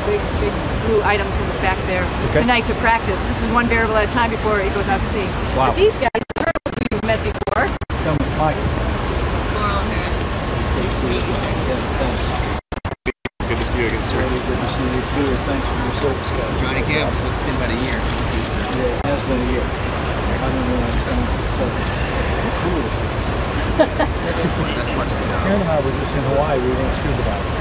big blue items in the back there tonight to practice. This is one variable at a time before it goes out to sea. Wow. But these guys, you've met before. Come, Mike. Laurel Harris. Nice to meet you, sir. Good to see you again, sir. Really good to see you too. Thanks for your service, guys. Joining camp, it's been about a year. Good to see you, sir. Yeah, it has been a year. I don't know what's going on. So cool. That's much of it. Karen and I were just in Hawaii. We went scuba diving.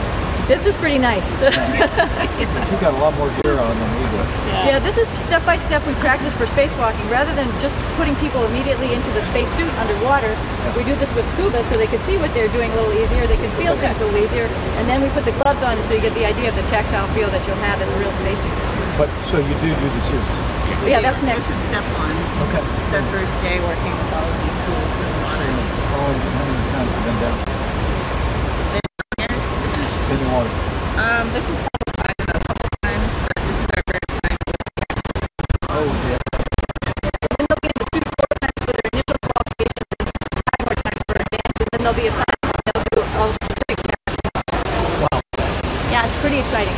This is pretty nice. You got a lot more gear on than we do. Yeah, this is step by step we practice for spacewalking. Rather than just putting people immediately into the spacesuit underwater, we do this with scuba so they can see what they're doing a little easier, they can feel things a little easier, and then we put the gloves on so you get the idea of the tactile feel that you'll have in the real spacesuits. But so you do the suits. Yeah, that's next. This is step one. Okay. It's our first day working with all of these tools in the water. How many times have you been down Here, this is in the water? this is probably I don't know, a couple of times, but this is our first time. Oh, yeah. Then they'll be in the suit 4 times for their initial qualification, and 5 more times for advanced, and then they'll be assigned and they'll do all specific tasks. Wow. Yeah, it's pretty exciting.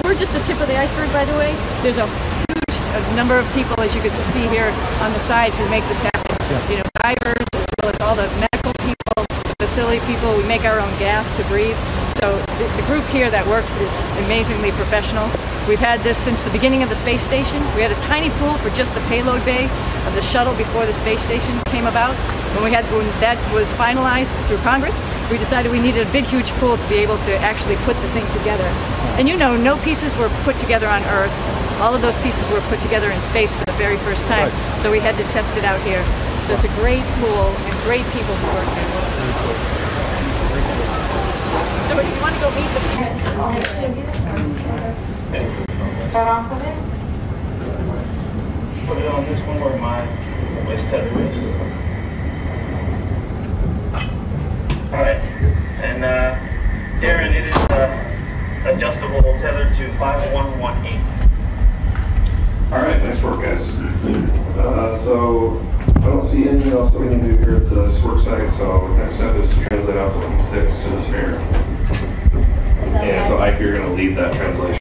We're just the tip of the iceberg, by the way. There's a huge number of people, as you can see here on the side, who make this happen. Yeah. You know, divers, as well as all the medical people, the facility people. We make our own gas to breathe. So the group here that works is amazingly professional. We've had this since the beginning of the space station. We had a tiny pool for just the payload bay of the shuttle before the space station came about. When that was finalized through Congress, we decided we needed a big, huge pool to be able to actually put the thing together. And you know, no pieces were put together on Earth. All of those pieces were put together in space for the very first time. Right. So we had to test it out here. So it's a great pool and great people who work there. So do you want to go meet the Put it on this one where my wrist touch wrist. Alright, and Darren, it is adjustable tethered to 5118. Alright, nice work, guys. So I don't see anything else that we need to do here at this work site, so the next step is to translate out the E6 to the sphere. And so Ike, you're going to lead that translation.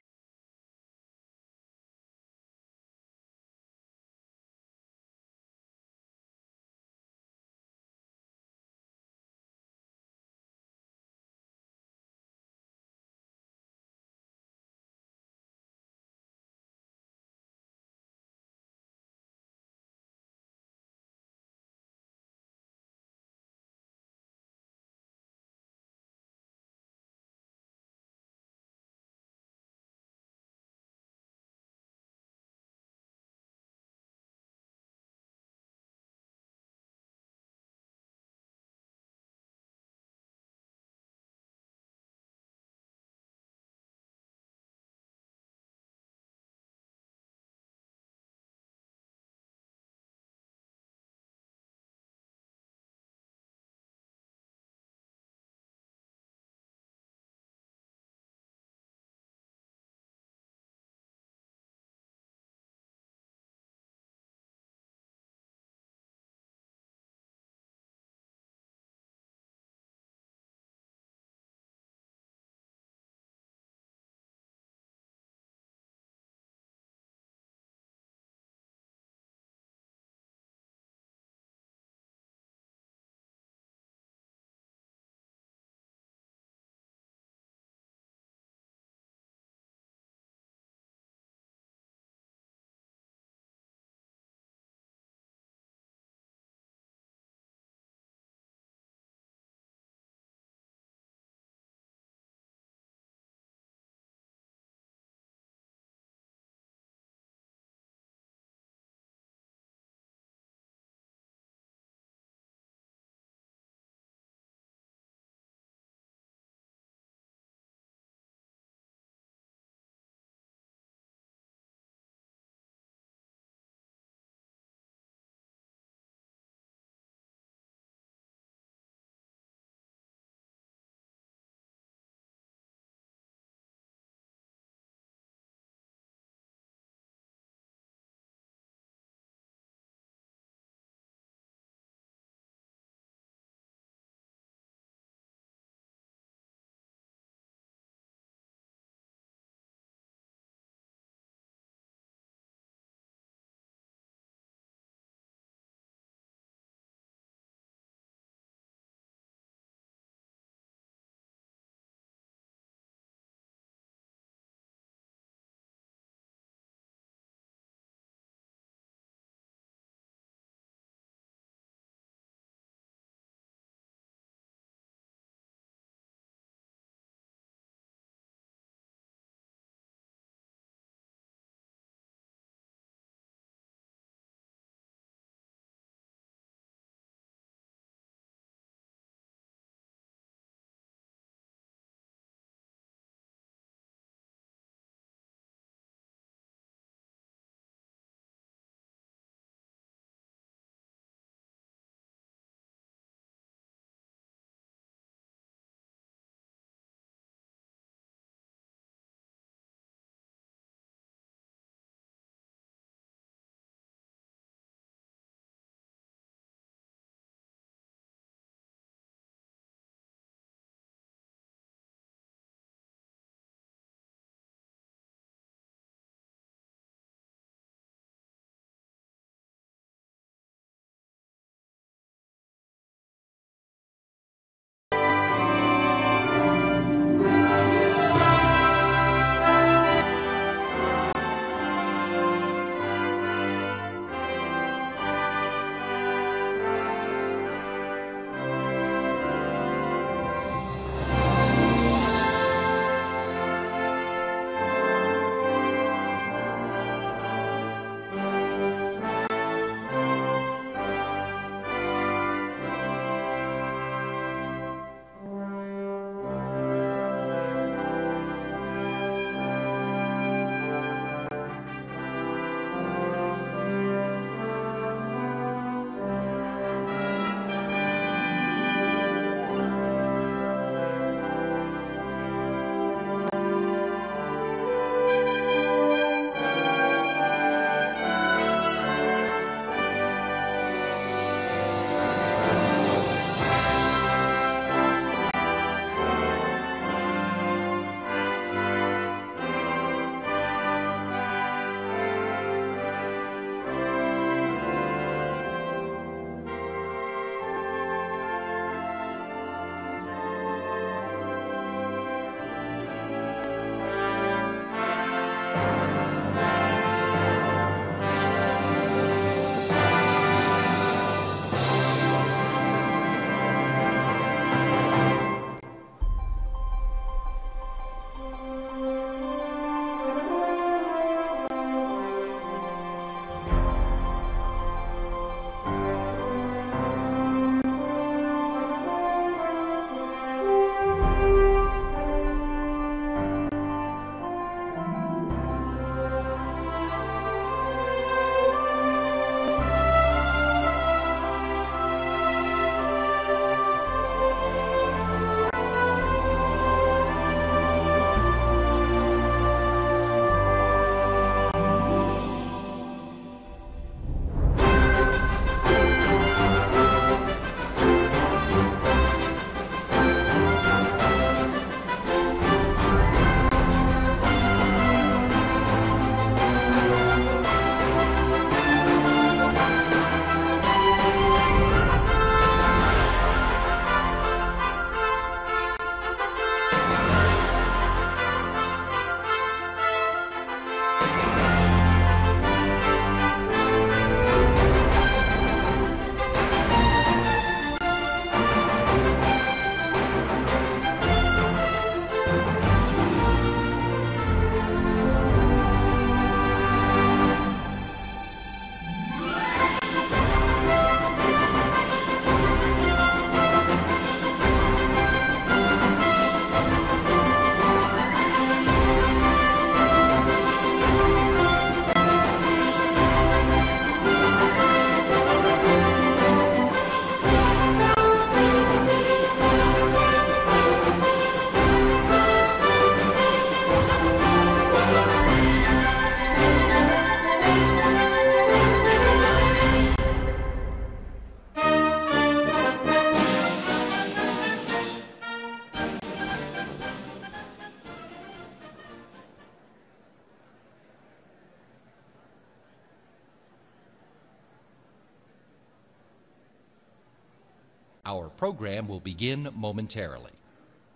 Our program will begin momentarily.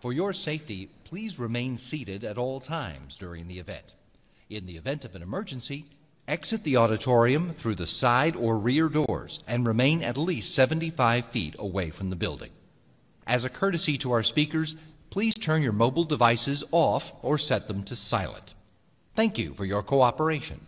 For your safety, please remain seated at all times during the event. In the event of an emergency, exit the auditorium through the side or rear doors and remain at least 75 feet away from the building. As a courtesy to our speakers, please turn your mobile devices off or set them to silent. Thank you for your cooperation.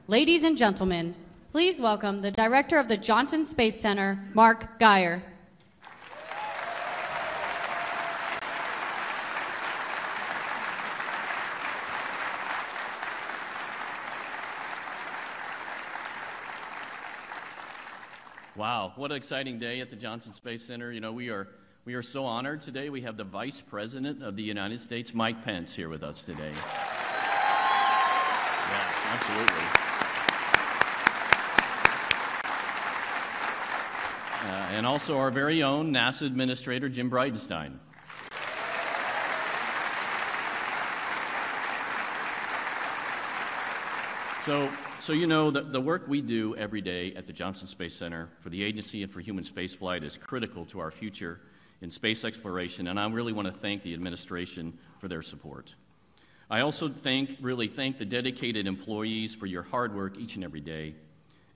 Ladies and gentlemen, please welcome the director of the Johnson Space Center, Mark Geyer. Wow, what an exciting day at the Johnson Space Center. You know, we are so honored today. We have the Vice President of the United States, Mike Pence, here with us today. Yes, absolutely. And also our very own NASA Administrator, Jim Bridenstine. So you know, the work we do every day at the Johnson Space Center for the agency and for human spaceflight is critical to our future in space exploration, and I really want to thank the administration for their support. I also really thank the dedicated employees for your hard work each and every day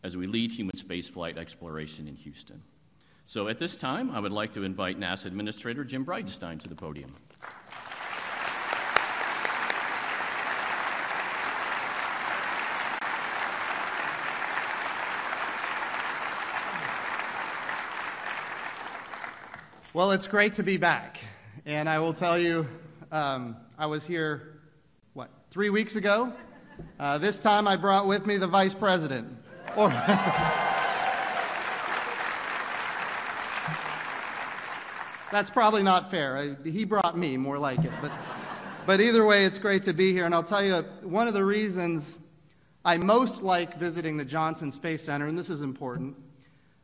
as we lead human spaceflight exploration in Houston. So at this time, I would like to invite NASA Administrator Jim Bridenstine to the podium. Well, it's great to be back, and I will tell you, I was here, 3 weeks ago? This time I brought with me the Vice President. That's probably not fair. He brought me, more like it. But either way, it's great to be here, and I'll tell you, one of the reasons I most like visiting the Johnson Space Center, and this is important,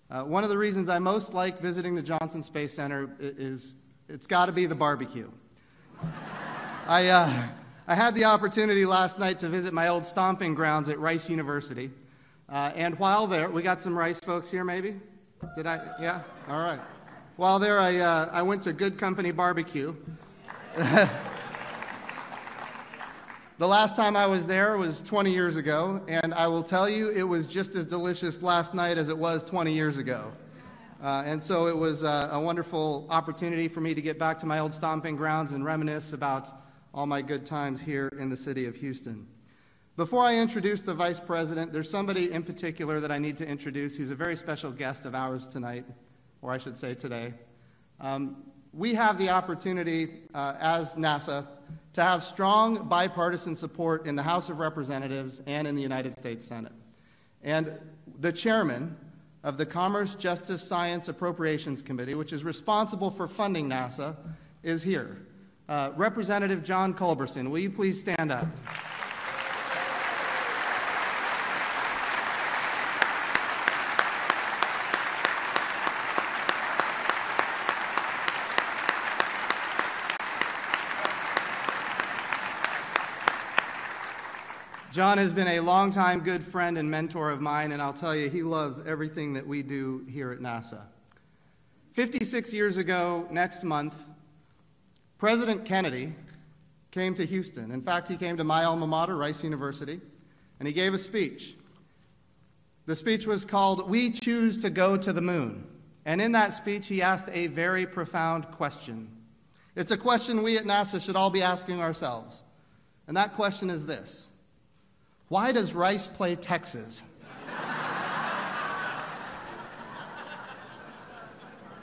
one of the reasons I most like visiting the Johnson Space Center is it's got to be the barbecue. I had the opportunity last night to visit my old stomping grounds at Rice University. And while there, we got some Rice folks here maybe? Did I? Yeah? All right. While there, I went to Good Company Barbecue. The last time I was there was 20 years ago, and I will tell you it was just as delicious last night as it was 20 years ago. And so it was a wonderful opportunity for me to get back to my old stomping grounds and reminisce about all my good times here in the city of Houston. Before I introduce the Vice President, there's somebody in particular that I need to introduce who's a very special guest of ours tonight, or I should say today. We have the opportunity as NASA to have strong bipartisan support in the House of Representatives and in the United States Senate. And the chairman of the Commerce, Justice, Science, Appropriations Committee, which is responsible for funding NASA, is here. Representative John Culberson, will you please stand up? John has been a longtime good friend and mentor of mine, and I'll tell you, he loves everything that we do here at NASA. 56 years ago, next month, President Kennedy came to Houston. In fact, he came to my alma mater, Rice University, and he gave a speech. The speech was called, "We Choose to Go to the Moon." And in that speech, he asked a very profound question. It's a question we at NASA should all be asking ourselves. And that question is this: why does Rice play Texas?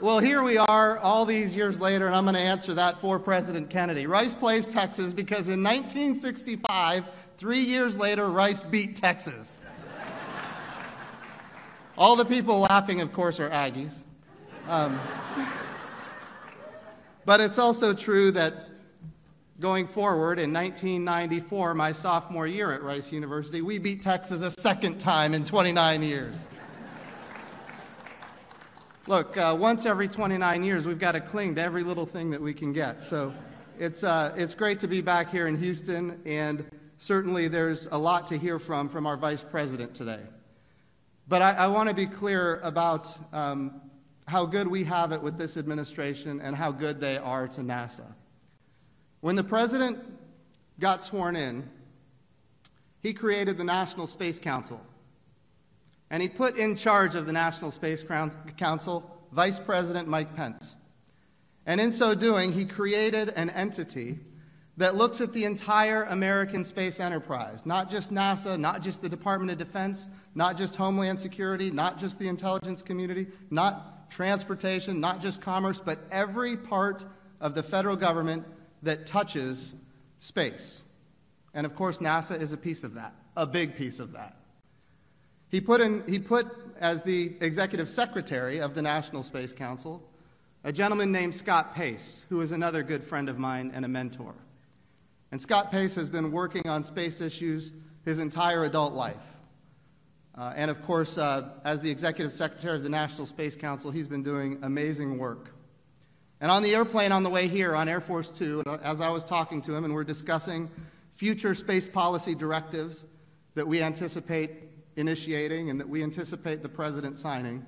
Well, here we are all these years later, and I'm going to answer that for President Kennedy. Rice plays Texas because in 1965, 3 years later, Rice beat Texas. All the people laughing, of course, are Aggies. But it's also true that going forward, in 1994, my sophomore year at Rice University, we beat Texas a second time in 29 years. Look, once every 29 years, we've got to cling to every little thing that we can get. So it's great to be back here in Houston, and certainly there's a lot to hear from our Vice President today. But I want to be clear about how good we have it with this administration and how good they are to NASA. When the President got sworn in, he created the National Space Council. And he put in charge of the National Space Council Vice President Mike Pence. And in so doing, he created an entity that looks at the entire American space enterprise, not just NASA, not just the Department of Defense, not just Homeland Security, not just the intelligence community, not transportation, not just commerce, but every part of the federal government that touches space. And of course, NASA is a piece of that, a big piece of that. He put as the executive secretary of the National Space Council a gentleman named Scott Pace, who is another good friend of mine and a mentor. And Scott Pace has been working on space issues his entire adult life. And of course, as the executive secretary of the National Space Council, he's been doing amazing work. And on the airplane on the way here on Air Force Two, as I was talking to him and we're discussing future space policy directives that we anticipate initiating and that we anticipate the president signing,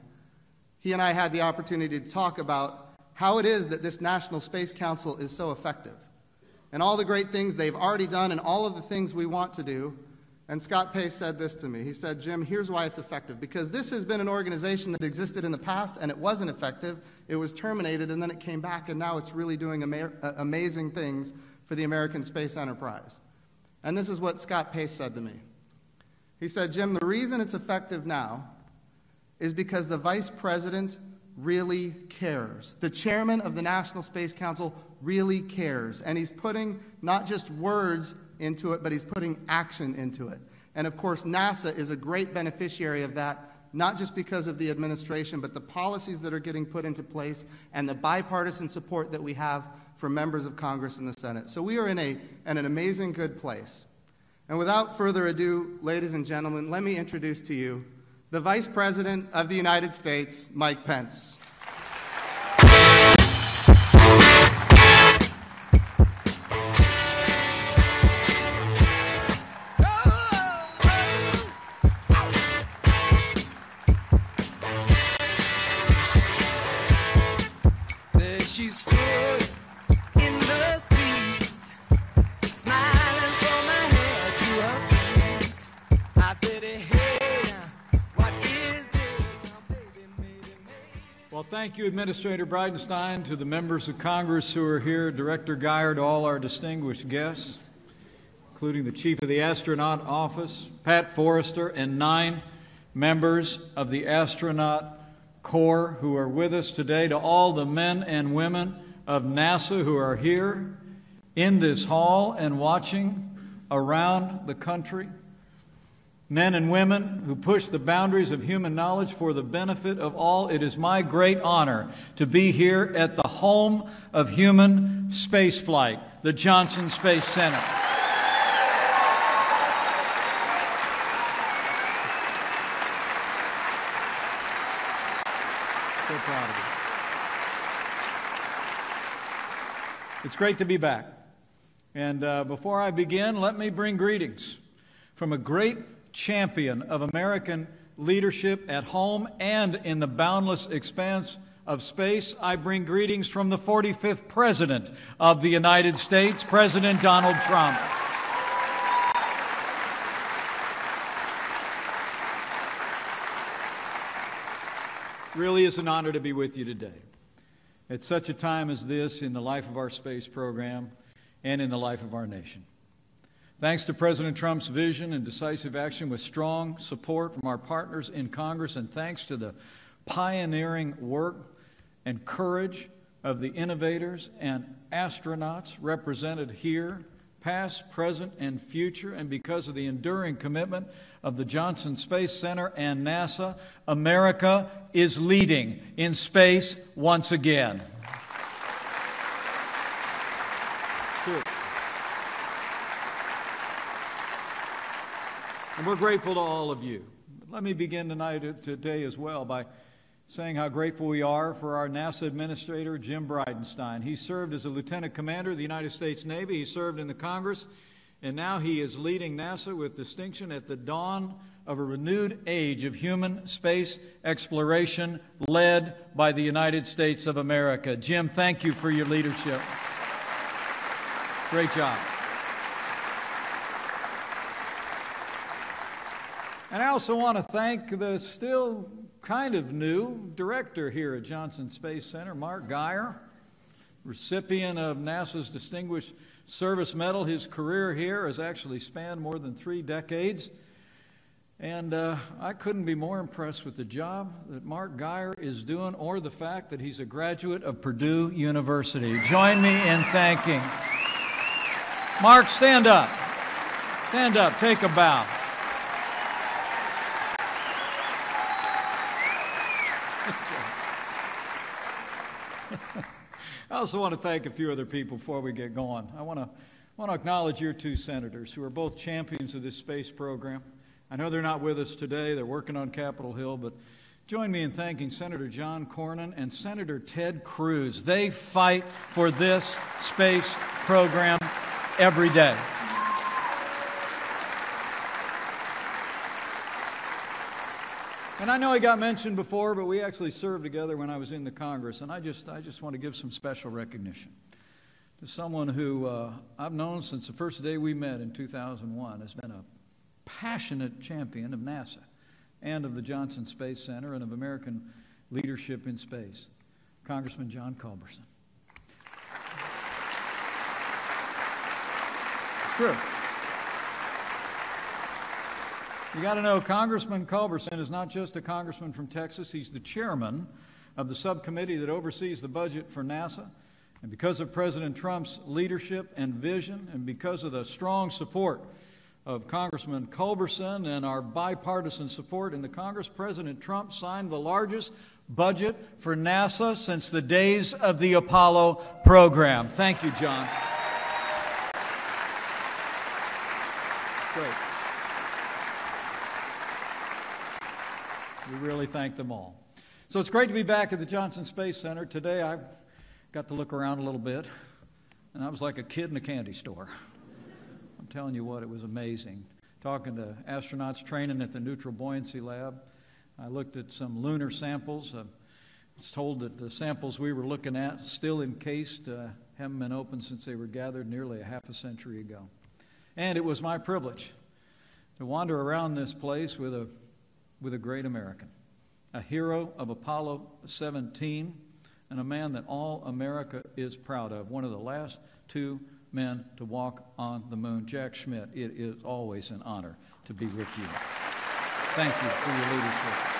he and I had the opportunity to talk about how it is that this National Space Council is so effective and all the great things they've already done and all of the things we want to do. And Scott Pace said this to me. He said, "Jim, here's why it's effective. Because this has been an organization that existed in the past and it wasn't effective. It was terminated and then it came back and now it's really doing amazing things for the American space enterprise." And this is what Scott Pace said to me. He said, "Jim, the reason it's effective now is because the vice president really cares. The chairman of the National Space Council really cares. And he's putting not just words into it, but he's putting action into it. And of course, NASA is a great beneficiary of that, not just because of the administration, but the policies that are getting put into place and the bipartisan support that we have from members of Congress and the Senate. So we are in an amazing good place. And without further ado, ladies and gentlemen, let me introduce to you the Vice President of the United States, Mike Pence. There she stood in the street, smiling from her head to her feet. I said, "Hey, what is this now, baby, maybe." Well, thank you, Administrator Bridenstine, to the members of Congress who are here, Director Geyer, to all our distinguished guests, including the Chief of the Astronaut Office, Pat Forrester, and 9 members of the Astronaut Corps who are with us today, to all the men and women of NASA who are here in this hall and watching around the country, men and women who push the boundaries of human knowledge for the benefit of all. It is my great honor to be here at the home of human spaceflight, the Johnson Space Center. So proud of you. It's great to be back. And before I begin, let me bring greetings from a great champion of American leadership at home and in the boundless expanse of space. I bring greetings from the 45th President of the United States, President Donald Trump. Really is an honor to be with you today. At such a time as this in the life of our space program and in the life of our nation. Thanks to President Trump's vision and decisive action with strong support from our partners in Congress, and thanks to the pioneering work and courage of the innovators and astronauts represented here, past, present, and future, and because of the enduring commitment of the Johnson Space Center and NASA, America is leading in space once again. Good. And we're grateful to all of you. Let me begin today as well by saying how grateful we are for our NASA Administrator, Jim Bridenstine. He served as a Lieutenant Commander of the United States Navy. He served in the Congress, and now he is leading NASA with distinction at the dawn of a renewed age of human space exploration led by the United States of America. Jim, thank you for your leadership. Great job. And I also want to thank the still kind of new director here at Johnson Space Center, Mark Geyer, recipient of NASA's Distinguished Service Medal. His career here has actually spanned more than 3 decades. And I couldn't be more impressed with the job that Mark Geyer is doing, or the fact that he's a graduate of Purdue University. Join me in thanking. Mark, stand up. Stand up. Take a bow. I also want to thank a few other people before we get going. I want to acknowledge your 2 senators who are both champions of this space program. I know they're not with us today. They're working on Capitol Hill, but join me in thanking Senator John Cornyn and Senator Ted Cruz. They fight for this space program every day. And I know he got mentioned before, but we actually served together when I was in the Congress, and I just want to give some special recognition to someone who I've known since the first day we met in 2001, has been a passionate champion of NASA and of the Johnson Space Center and of American leadership in space, Congressman John Culberson. It's true. You got to know, Congressman Culberson is not just a congressman from Texas. He's the chairman of the subcommittee that oversees the budget for NASA. And because of President Trump's leadership and vision, and because of the strong support of Congressman Culberson and our bipartisan support in the Congress, President Trump signed the largest budget for NASA since the days of the Apollo program. Thank you, John. Great. We really thank them all. So it's great to be back at the Johnson Space Center. Today I got to look around a little bit, and I was like a kid in a candy store. I'm telling you what, it was amazing. Talking to astronauts training at the Neutral Buoyancy Lab, I looked at some lunar samples. I was told that the samples we were looking at, still encased, haven't been opened since they were gathered nearly a half a century ago. And it was my privilege to wander around this place with a great American, a hero of Apollo 17, and a man that all America is proud of, one of the last 2 men to walk on the moon. Jack Schmitt, it is always an honor to be with you. Thank you for your leadership.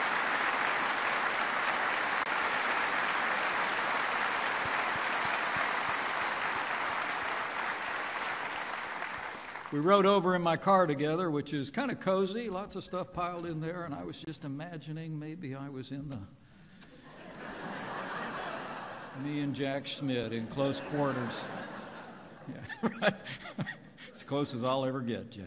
We rode over in my car together, which is kind of cozy, lots of stuff piled in there, and I was just imagining maybe I was in the me and Jack Schmitt in close quarters. Yeah, right. As close as I'll ever get, Jack.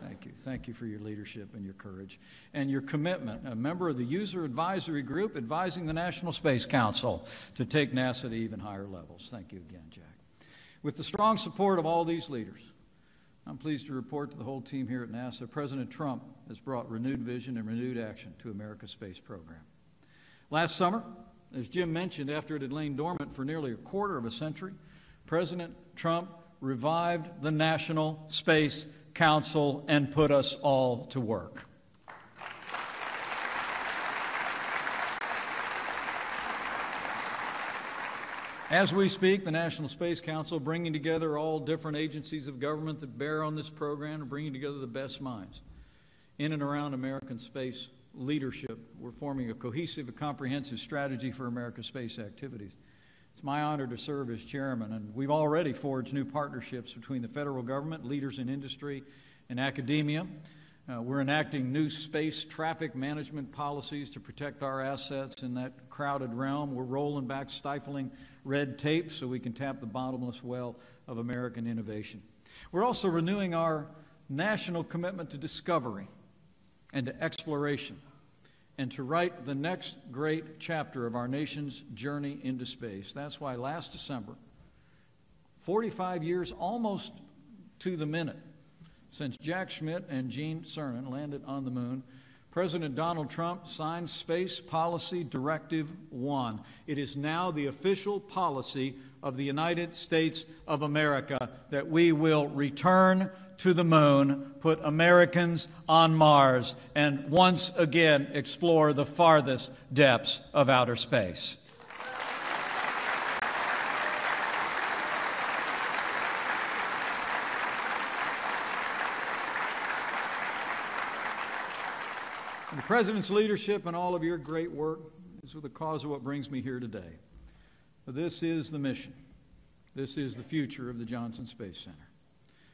Thank you. Thank you for your leadership and your courage and your commitment. A member of the User Advisory Group advising the National Space Council to take NASA to even higher levels. Thank you again, Jack. With the strong support of all these leaders, I'm pleased to report to the whole team here at NASA, President Trump has brought renewed vision and renewed action to America's space program. Last summer, as Jim mentioned, after it had lain dormant for nearly a quarter of a century, President Trump revived the National Space Council and put us all to work. As we speak, the National Space Council, bringing together all different agencies of government that bear on this program and bringing together the best minds in and around American space leadership. We're forming a cohesive and comprehensive strategy for America's space activities. It's my honor to serve as chairman, and we've already forged new partnerships between the federal government, leaders in industry, and academia. We're enacting new space traffic management policies to protect our assets in that crowded realm. We're rolling back stifling red tape so we can tap the bottomless well of American innovation. We're also renewing our national commitment to discovery and to exploration and to write the next great chapter of our nation's journey into space. That's why last December, 45 years almost to the minute since Jack Schmitt and Gene Cernan landed on the moon, President Donald Trump signed Space Policy Directive 1. It is now the official policy of the United States of America that we will return to the moon, put Americans on Mars, and once again explore the farthest depths of outer space. President's leadership and all of your great work is the cause of what brings me here today. This is the mission. This is the future of the Johnson Space Center.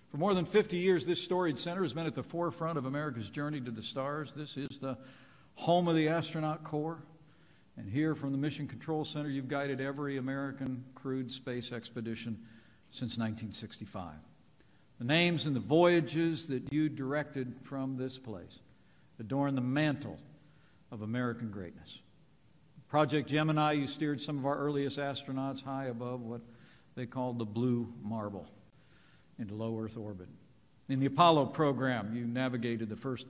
For more than 50 years, this storied center has been at the forefront of America's journey to the stars. This is the home of the astronaut corps. And here from the Mission Control Center, you've guided every American crewed space expedition since 1965. The names and the voyages that you directed from this place adorn the mantle of American greatness. Project Gemini, you steered some of our earliest astronauts high above what they called the blue marble into low Earth orbit. In the Apollo program, you navigated the first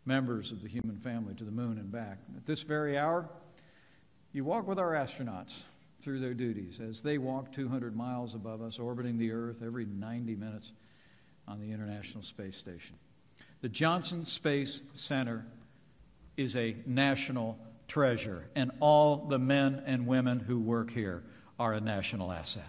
members of the human family to the moon and back. At this very hour, you walk with our astronauts through their duties as they walk 200 miles above us, orbiting the Earth every 90 minutes on the International Space Station. The Johnson Space Center is a national treasure, and all the men and women who work here are a national asset.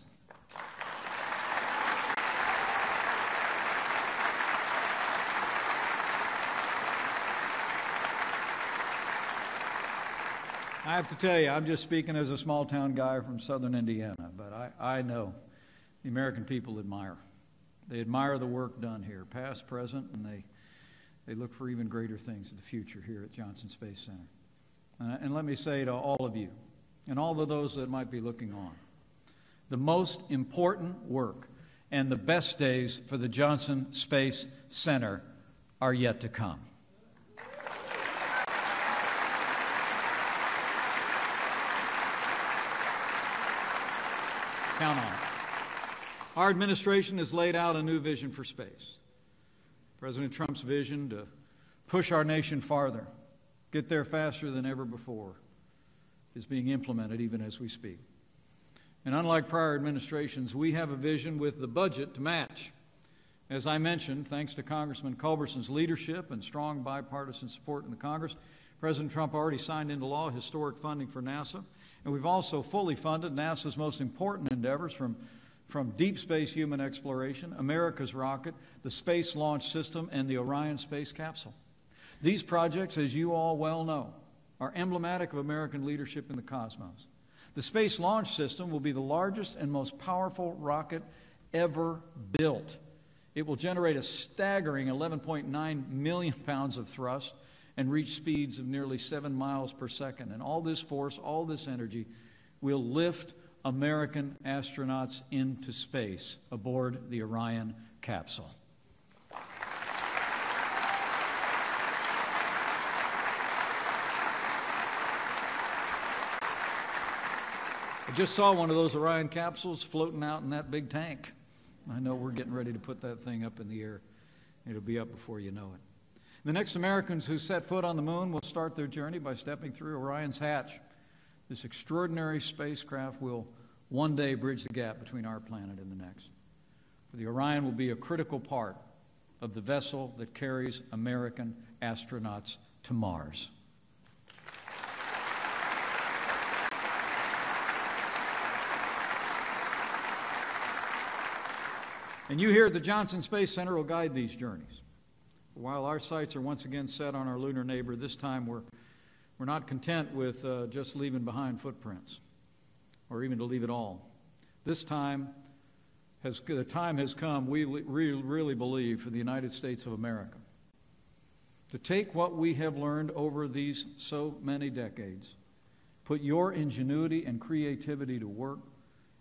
I have to tell you, I'm just speaking as a small-town guy from southern Indiana, but I know the American people admire. They admire the work done here, past, present, and they look for even greater things in the future here at Johnson Space Center. And let me say to all of you, and all of those that might be looking on, the most important work and the best days for the Johnson Space Center are yet to come. Count on it. Our administration has laid out a new vision for space. President Trump's vision to push our nation farther, get there faster than ever before, is being implemented even as we speak. And unlike prior administrations, we have a vision with the budget to match. As I mentioned, thanks to Congressman Culberson's leadership and strong bipartisan support in the Congress, President Trump already signed into law historic funding for NASA. And we've also fully funded NASA's most important endeavors from deep space human exploration, America's rocket, the Space Launch System, and the Orion space capsule. These projects, as you all well know, are emblematic of American leadership in the cosmos. The Space Launch System will be the largest and most powerful rocket ever built. It will generate a staggering 11.9 million pounds of thrust and reach speeds of nearly 7 miles per second. And all this force, all this energy, will lift American astronauts into space aboard the Orion capsule. I just saw one of those Orion capsules floating out in that big tank. I know we're getting ready to put that thing up in the air. It'll be up before you know it. The next Americans who set foot on the moon will start their journey by stepping through Orion's hatch. This extraordinary spacecraft will one day bridge the gap between our planet and the next. For the Orion will be a critical part of the vessel that carries American astronauts to Mars. And you here at the Johnson Space Center will guide these journeys. While our sights are once again set on our lunar neighbor, this time we're not content with just leaving behind footprints, or even to leave it all. This time, the time has come, we really believe, for the United States of America to take what we have learned over these so many decades, put your ingenuity and creativity to work,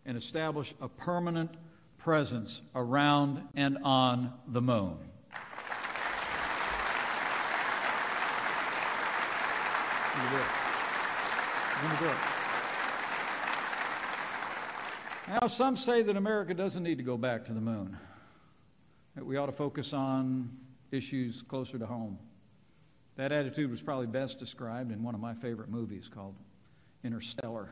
and establish a permanent presence around and on the moon. We're going to do it. Now, some say that America doesn't need to go back to the moon, that we ought to focus on issues closer to home. That attitude was probably best described in one of my favorite movies called Interstellar.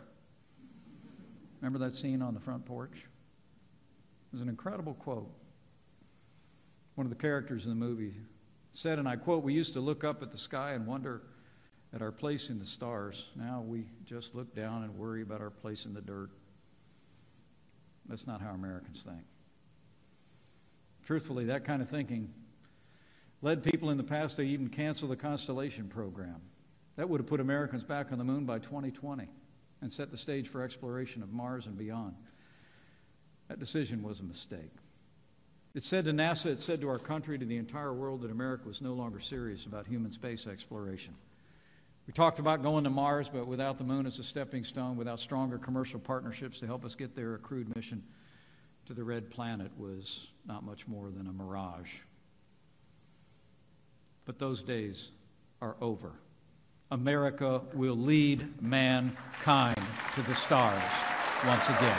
Remember that scene on the front porch? It was an incredible quote. One of the characters in the movie said, and I quote, "We used to look up at the sky and wonder at our place in the stars. Now we just look down and worry about our place in the dirt." That's not how Americans think. Truthfully, that kind of thinking led people in the past to even cancel the Constellation program. That would have put Americans back on the moon by 2020 and set the stage for exploration of Mars and beyond. That decision was a mistake. It said to NASA, it said to our country, to the entire world, that America was no longer serious about human space exploration. We talked about going to Mars, but without the moon as a stepping stone, without stronger commercial partnerships to help us get there, a crude mission to the red planet was not much more than a mirage. But those days are over. America will lead mankind to the stars once again.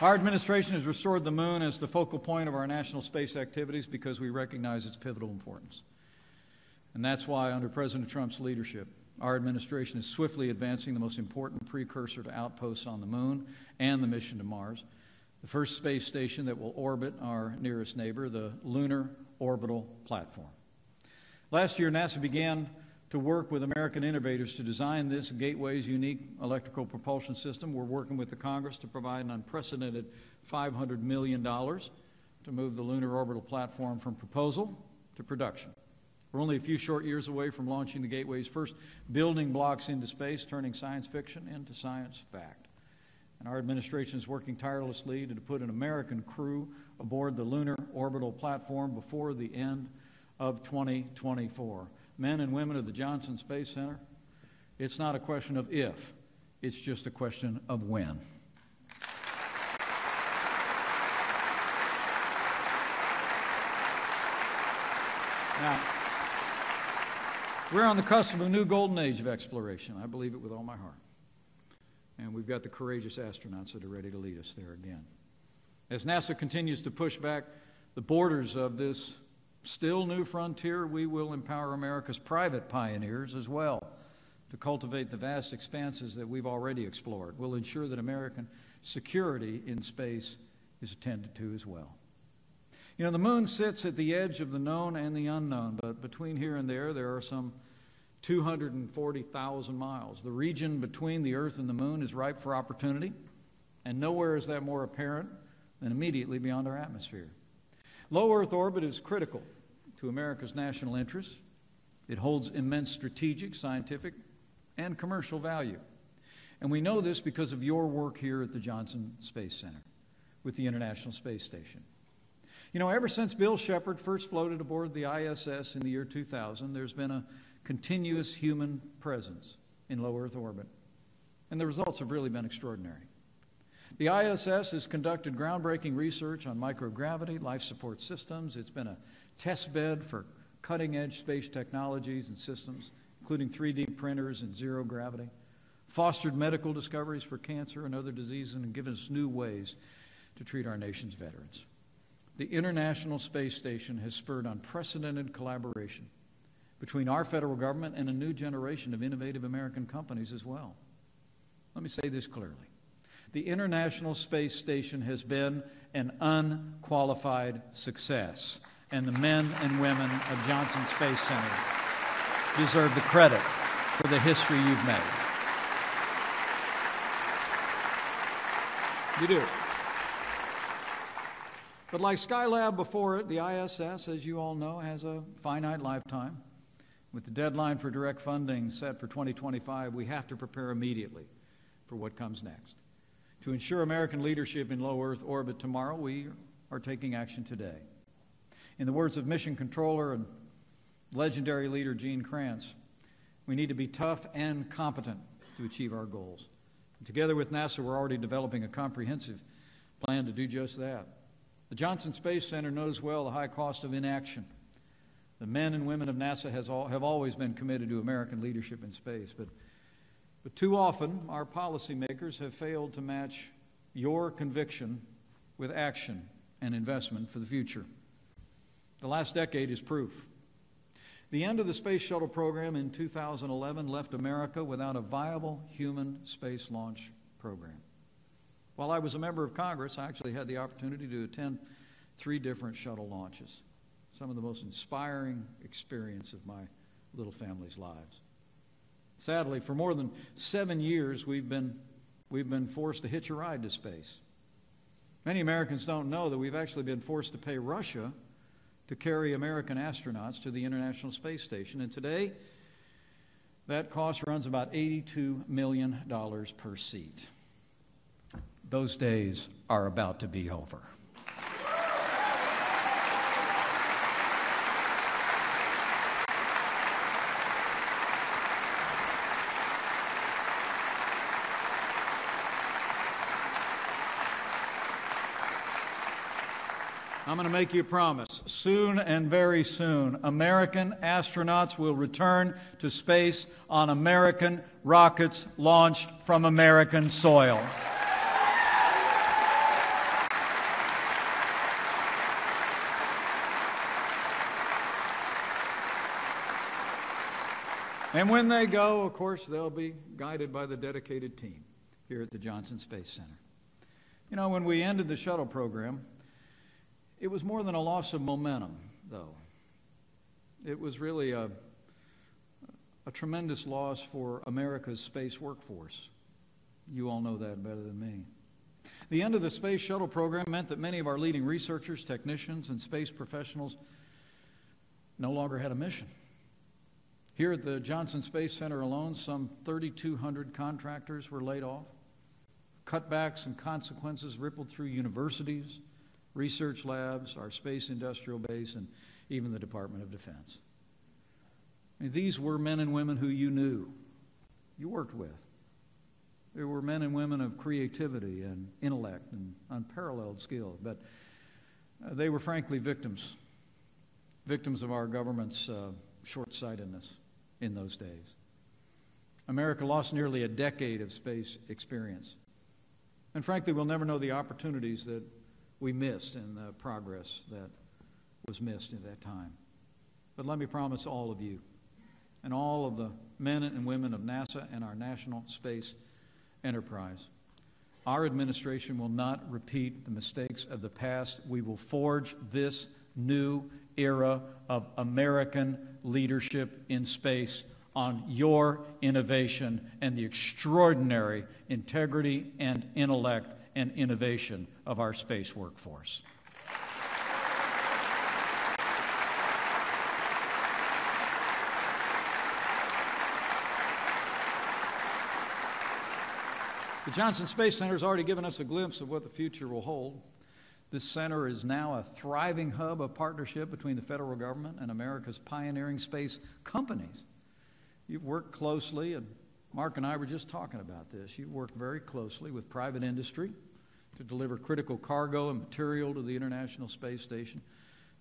Our administration has restored the moon as the focal point of our national space activities because we recognize its pivotal importance. And that's why, under President Trump's leadership, our administration is swiftly advancing the most important precursor to outposts on the moon and the mission to Mars, the first space station that will orbit our nearest neighbor, the Lunar Orbital Platform. Last year, NASA began to work with American innovators to design this Gateway's unique electrical propulsion system. We're working with the Congress to provide an unprecedented $500 million to move the Lunar Orbital Platform from proposal to production. We're only a few short years away from launching the Gateway's first building blocks into space, turning science fiction into science fact. And our administration is working tirelessly to put an American crew aboard the Lunar Orbital Platform before the end of 2024. Men and women of the Johnson Space Center, it's not a question of if, it's just a question of when. Now, we're on the cusp of a new golden age of exploration. I believe it with all my heart. And we've got the courageous astronauts that are ready to lead us there again. As NASA continues to push back the borders of this still new frontier, we will empower America's private pioneers as well to cultivate the vast expanses that we've already explored. We'll ensure that American security in space is attended to as well. You know, the moon sits at the edge of the known and the unknown, but between here and there are some 240,000 miles. The region between the Earth and the moon is ripe for opportunity, and nowhere is that more apparent than immediately beyond our atmosphere. Low Earth orbit is critical to America's national interests. It holds immense strategic, scientific, and commercial value. And we know this because of your work here at the Johnson Space Center with the International Space Station. You know, ever since Bill Shepard first floated aboard the ISS in the year 2000, there's been a continuous human presence in low Earth orbit. And the results have really been extraordinary. The ISS has conducted groundbreaking research on microgravity, life support systems. It's been a test bed for cutting-edge space technologies and systems, including 3D printers and zero gravity, fostered medical discoveries for cancer and other diseases, and given us new ways to treat our nation's veterans. The International Space Station has spurred unprecedented collaboration between our federal government and a new generation of innovative American companies as well. Let me say this clearly. The International Space Station has been an unqualified success, and the men and women of Johnson Space Center deserve the credit for the history you've made. You do. But like Skylab before it, the ISS, as you all know, has a finite lifetime. With the deadline for direct funding set for 2025, we have to prepare immediately for what comes next. To ensure American leadership in low Earth orbit tomorrow, we are taking action today. In the words of Mission Controller and legendary leader Gene Kranz, we need to be tough and competent to achieve our goals. And together with NASA, we're already developing a comprehensive plan to do just that. The Johnson Space Center knows well the high cost of inaction. The men and women of NASA have always been committed to American leadership in space, but too often our policymakers have failed to match your conviction with action and investment for the future. The last decade is proof. The end of the Space Shuttle program in 2011 left America without a viable human space launch program. While I was a member of Congress, I actually had the opportunity to attend 3 different shuttle launches, some of the most inspiring experience of my little family's lives. Sadly, for more than 7 years, we've been forced to hitch a ride to space. Many Americans don't know that we've actually been forced to pay Russia to carry American astronauts to the International Space Station. And today, that cost runs about $82 million per seat. Those days are about to be over. I'm going to make you a promise. Soon and very soon, American astronauts will return to space on American rockets launched from American soil. And when they go, of course, they'll be guided by the dedicated team here at the Johnson Space Center. You know, when we ended the shuttle program, it was more than a loss of momentum, though. It was really a tremendous loss for America's space workforce. You all know that better than me. The end of the space shuttle program meant that many of our leading researchers, technicians, and space professionals no longer had a mission. Here at the Johnson Space Center alone, some 3,200 contractors were laid off. Cutbacks and consequences rippled through universities, research labs, our space industrial base, and even the Department of Defense. I mean, these were men and women who you knew, you worked with. They were men and women of creativity and intellect and unparalleled skill, but they were frankly victims of our government's short-sightedness in those days. America lost nearly a decade of space experience. And frankly, we'll never know the opportunities that we missed and the progress that was missed at that time. But let me promise all of you and all of the men and women of NASA and our national space enterprise, our administration will not repeat the mistakes of the past. We will forge this new era of American leadership in space on your innovation and the extraordinary integrity and intellect and innovation of our space workforce. The Johnson Space Center has already given us a glimpse of what the future will hold. This center is now a thriving hub of partnership between the federal government and America's pioneering space companies. You've worked closely, and Mark and I were just talking about this. You've worked very closely with private industry to deliver critical cargo and material to the International Space Station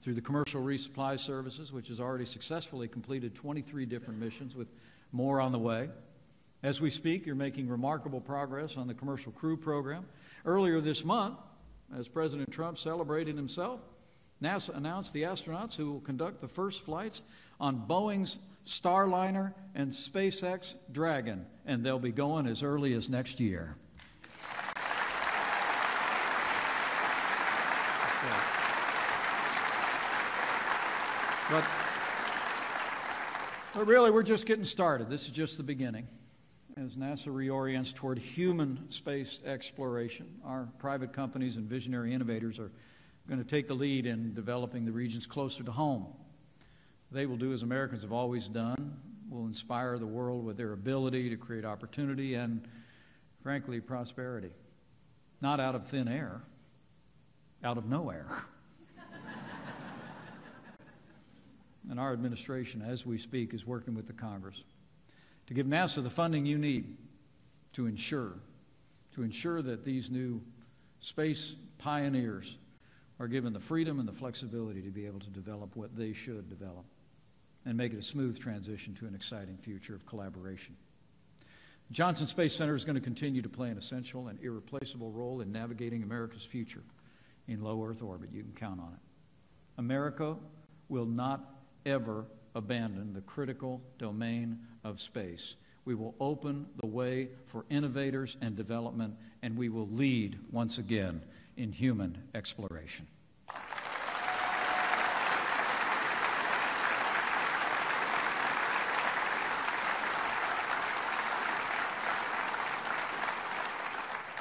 through the Commercial Resupply Services, which has already successfully completed 23 different missions with more on the way. As we speak, you're making remarkable progress on the Commercial Crew Program. Earlier this month, as President Trump celebrated himself, NASA announced the astronauts who will conduct the first flights on Boeing's Starliner and SpaceX Dragon, and they'll be going as early as next year. But really, we're just getting started. This is just the beginning. As NASA reorients toward human space exploration, our private companies and visionary innovators are going to take the lead in developing the regions closer to home. They will do as Americans have always done, will inspire the world with their ability to create opportunity and, frankly, prosperity. Not out of thin air, out of nowhere. And our administration, as we speak, is working with the Congress to give NASA the funding you need to ensure that these new space pioneers are given the freedom and the flexibility to be able to develop what they should develop and make it a smooth transition to an exciting future of collaboration. Johnson Space Center is going to continue to play an essential and irreplaceable role in navigating America's future in low Earth orbit. You can count on it. America will not ever abandon the critical domain of space. We will open the way for innovators and development, and we will lead once again in human exploration.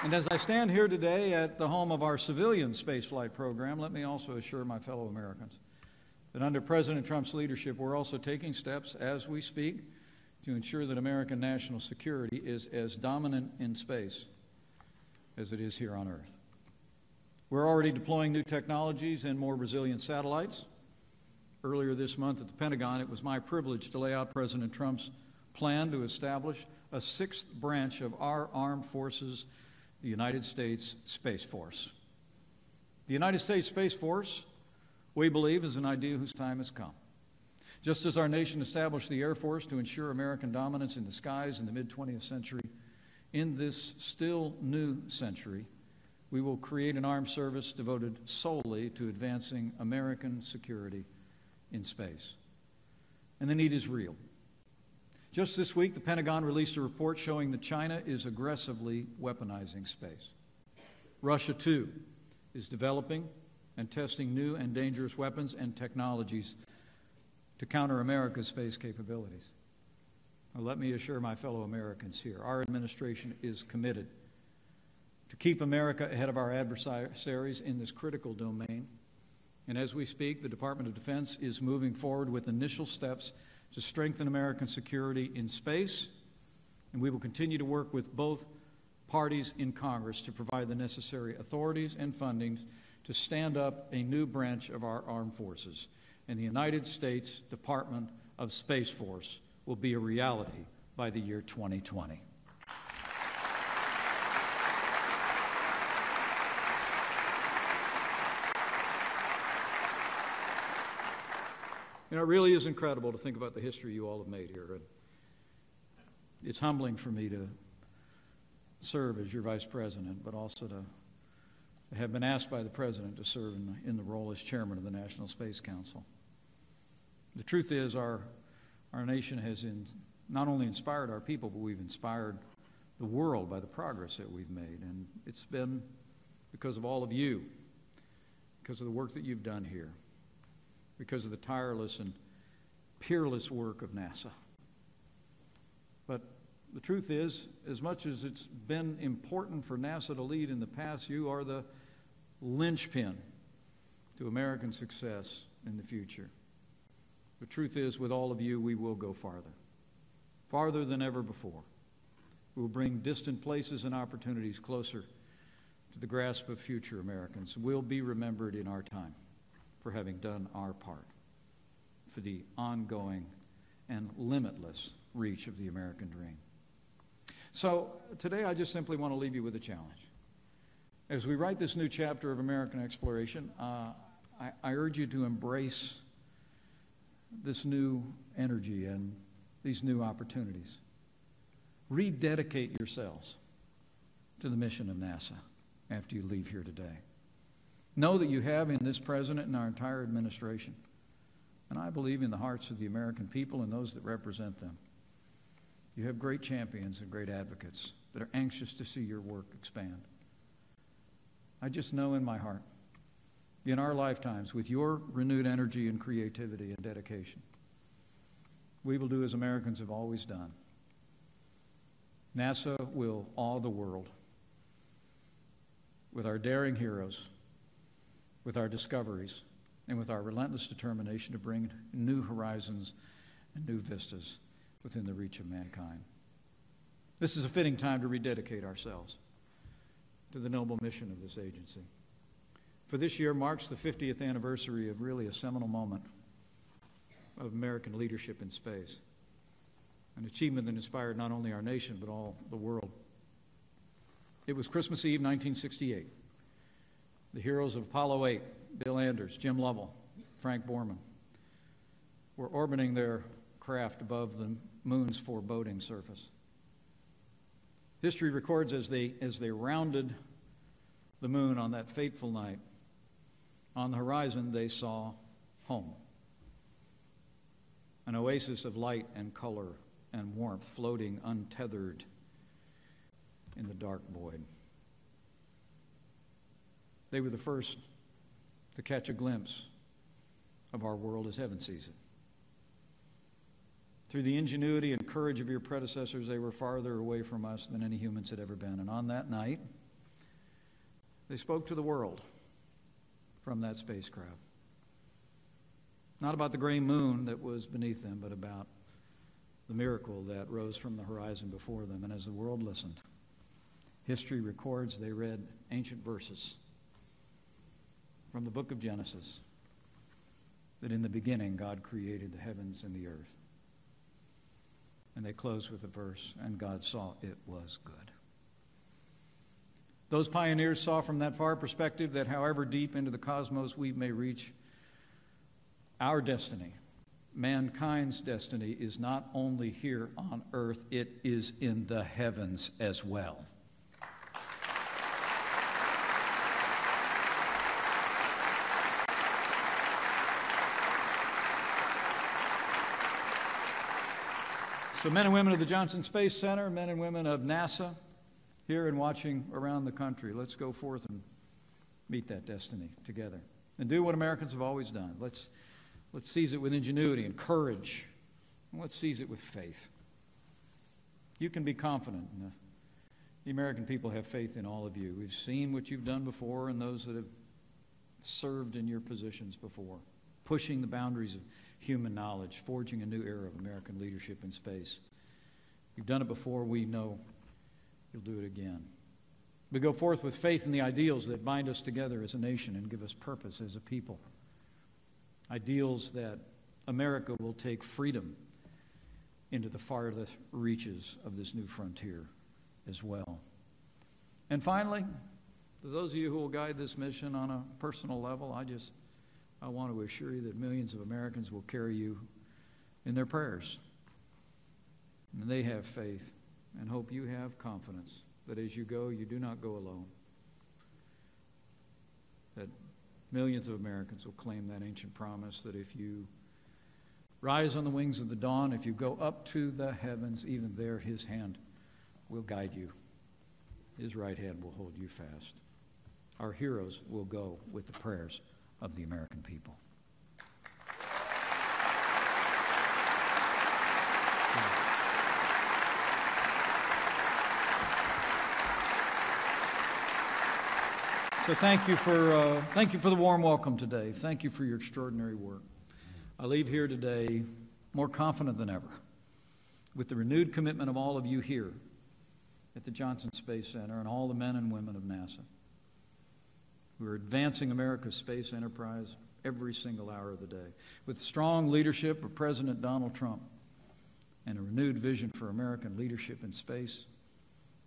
And as I stand here today at the home of our civilian spaceflight program, let me also assure my fellow Americans that under President Trump's leadership, we're also taking steps as we speak to ensure that American national security is as dominant in space as it is here on Earth. We're already deploying new technologies and more resilient satellites. Earlier this month at the Pentagon, it was my privilege to lay out President Trump's plan to establish a sixth branch of our armed forces, the United States Space Force. The United States Space Force, we believe, is an idea whose time has come. Just as our nation established the Air Force to ensure American dominance in the skies in the mid-20th century, in this still new century, we will create an armed service devoted solely to advancing American security in space. And the need is real. Just this week, the Pentagon released a report showing that China is aggressively weaponizing space. Russia, too, is developing and testing new and dangerous weapons and technologies to counter America's space capabilities. Now, let me assure my fellow Americans here, our administration is committed to keep America ahead of our adversaries in this critical domain. And as we speak, the Department of Defense is moving forward with initial steps to strengthen American security in space, and we will continue to work with both parties in Congress to provide the necessary authorities and funding to stand up a new branch of our armed forces. And the United States Department of Space Force will be a reality by the year 2020. You know, it really is incredible to think about the history you all have made here. And it's humbling for me to serve as your vice president, but also to have been asked by the president to serve in the role as chairman of the National Space Council. The truth is our nation has not only inspired our people, but we've inspired the world by the progress that we've made. And it's been because of all of you, because of the work that you've done here, because of the tireless and peerless work of NASA. But the truth is, as much as it's been important for NASA to lead in the past, you are the linchpin to American success in the future. The truth is, with all of you, we will go farther, farther than ever before. We will bring distant places and opportunities closer to the grasp of future Americans. We'll be remembered in our time for having done our part for the ongoing and limitless reach of the American dream. So today I just simply want to leave you with a challenge. As we write this new chapter of American exploration, I urge you to embrace this new energy and these new opportunities. Rededicate yourselves to the mission of NASA after you leave here today. Know that you have in this president and our entire administration, and I believe in the hearts of the American people and those that represent them, you have great champions and great advocates that are anxious to see your work expand. I just know in my heart, in our lifetimes, with your renewed energy and creativity and dedication, we will do as Americans have always done. NASA will awe the world with our daring heroes, with our discoveries, and with our relentless determination to bring new horizons and new vistas within the reach of mankind. This is a fitting time to rededicate ourselves to the noble mission of this agency. For this year marks the 50th anniversary of really a seminal moment of American leadership in space, an achievement that inspired not only our nation but all the world. It was Christmas Eve, 1968. The heroes of Apollo 8, Bill Anders, Jim Lovell, Frank Borman, were orbiting their craft above the moon's foreboding surface. History records as they rounded the moon on that fateful night, on the horizon they saw home, an oasis of light and color and warmth floating untethered in the dark void. They were the first to catch a glimpse of our world as heaven sees it. Through the ingenuity and courage of your predecessors, they were farther away from us than any humans had ever been. And on that night, They spoke to the world from that spacecraft. Not about the gray moon that was beneath them, but about the miracle that rose from the horizon before them. And as the world listened, history records they read ancient verses from the book of Genesis, that in the beginning God created the heavens and the earth. And they close with the verse, and God saw it was good. Those pioneers saw from that far perspective that however deep into the cosmos we may reach, our destiny, mankind's destiny, is not only here on earth, it is in the heavens as well. So men and women of the Johnson Space Center, men and women of NASA, here and watching around the country, let's go forth and meet that destiny together and do what Americans have always done. Let's seize it with ingenuity and courage, and let's seize it with faith. You can be confident. The American people have faith in all of you. We've seen what you've done before and those that have served in your positions before, pushing the boundaries of human knowledge, forging a new era of American leadership in space. You've done it before. We know you'll do it again. We go forth with faith in the ideals that bind us together as a nation and give us purpose as a people. Ideals that America will take freedom into the farthest reaches of this new frontier as well. And finally, to those of you who will guide this mission on a personal level, I want to assure you that millions of Americans will carry you in their prayers. And they have faith and hope you have confidence that as you go, you do not go alone. That millions of Americans will claim that ancient promise that if you rise on the wings of the dawn, if you go up to the heavens, even there his hand will guide you. His right hand will hold you fast. Our heroes will go with the prayers of the American people. So thank you for the warm welcome today. Thank you for your extraordinary work. I leave here today more confident than ever with the renewed commitment of all of you here at the Johnson Space Center and all the men and women of NASA who are advancing America's space enterprise every single hour of the day. With the strong leadership of President Donald Trump and a renewed vision for American leadership in space,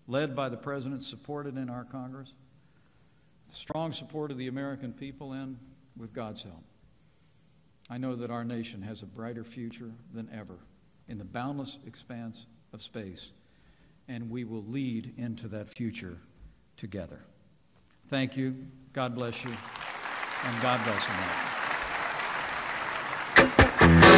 led by the President, supported in our Congress, with the strong support of the American people, and with God's help, I know that our nation has a brighter future than ever in the boundless expanse of space, and we will lead into that future together. Thank you. God bless you. And God bless America.